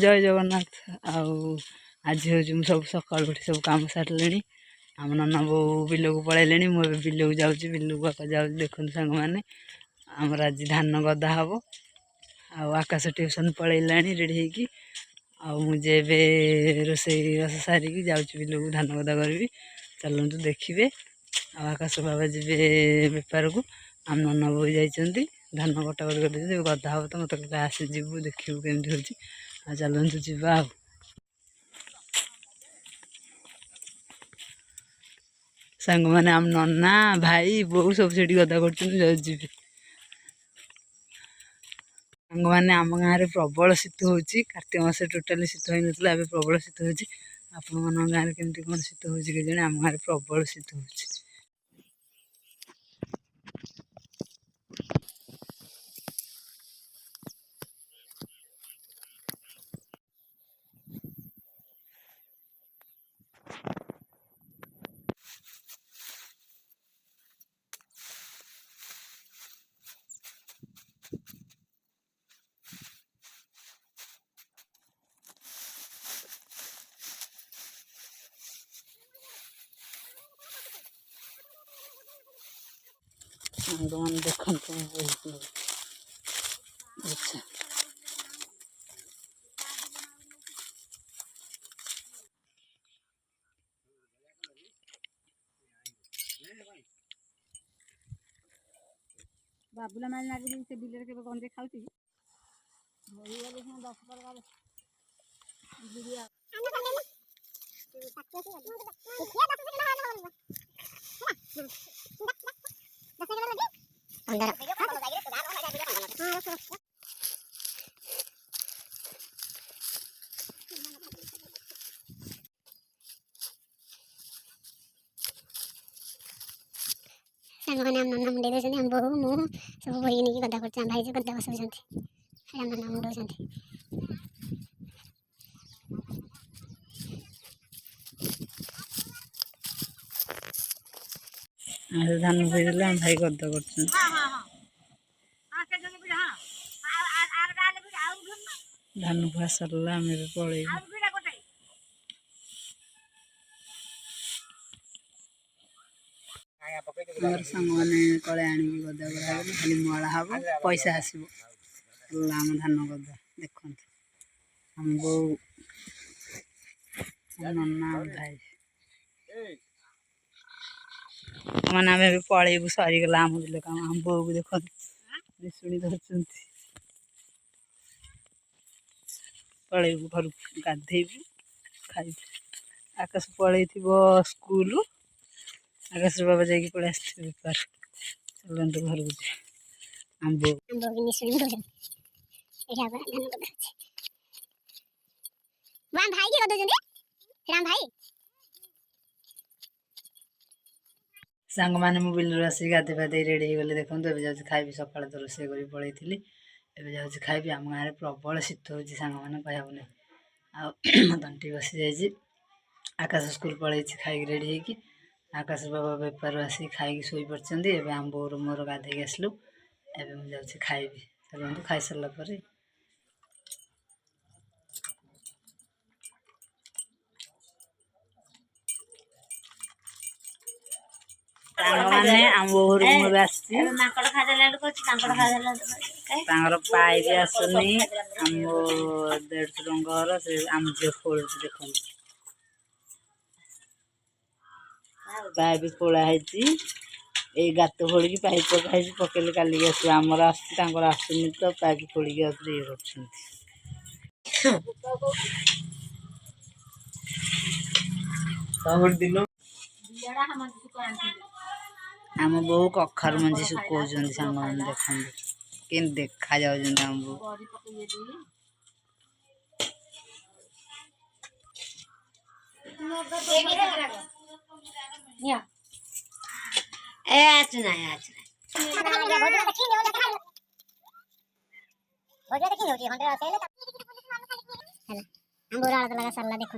जय जगन्नाथ। आज हूँ सब सकाल उठी सब कम सारे आम नना बो बिल को पलैले मुझे बिल को जाऊँगी बिल को जाऊँ देखते सांग मैंने आमर आज धान गदा हम आकाश ट्यूशन पलैला रेडी होजे रोसे सारिकी जाऊँगी बिल को धान गदा करी चलतु देखिए आकाश बाबा जी बेपार को आम नना बो जाइए धान कटाकटी कर गदा हम तो मत आसी जीवु देखू केमती हो चलतु जीवा सांग मैंने आम नना भाई बो सब से गदा कर सांग मैंने आम गाँव में प्रबल शीत हो कार्तिक मास टोटाली शीत हो ना प्रबल शीत हो आपण मन गाँव में केमती कौन शीत हो आम गाँव में प्रबल शीत हो देखो अच्छा बाबुला माल लगे से बिलर के गंजे खाऊँ मैंने आम नना मुंडे दे आम बहु मु सब बोई नहीं गदा कर भाई जो गदा बसुँच आम नना मुंडे धान भैया भाई गदा कर धान भुआ सरला आम पलैबू मोर सांग मैंने तले आणिकी गदा करा खाली मला हम पैसा आसो आम धान गदा देखते आम बो नना भाई मैंने आम पलैबू सरीगला आम बिल काम आम बो को देख शुणी धरती पलैबू घर गाधेबू खाइबू आकाश पलि स्कूल आकाश बाबा जाकि पलि आस बेपार चलते घर को आम बो सांग मैंने मो बिल आस गाधे पाधे रेडी हो गले देखो ए खाइबी सकाल तो रोसे कर पलि एवं जाऊँ खाइबी आम गाँव में प्रबल शीत हो सांग मैंने कहना तंटी बसी जाइए आकाश स्कूल पलि खाई रेडी होगी आकाश बाबा बेपार आसिक खाई शोई पड़ते आम बोर मोर गाधे आसलु एवं जाऊँ खाइबी चलते खाई सारा पर मैंने आम बोर पाई भी आसुनी आम 150 टंकर से आम झील खोल देख पाइप खोला है गात खोलिकी पाइप पकाई पकड़े कालिक आस आमर आसुनी तो पाइप खोलिकी ये कर आम बो कखार मंजी सुखा सांग मैंने देखते कि देखा जाऊँ आम बो लगा सरला देखो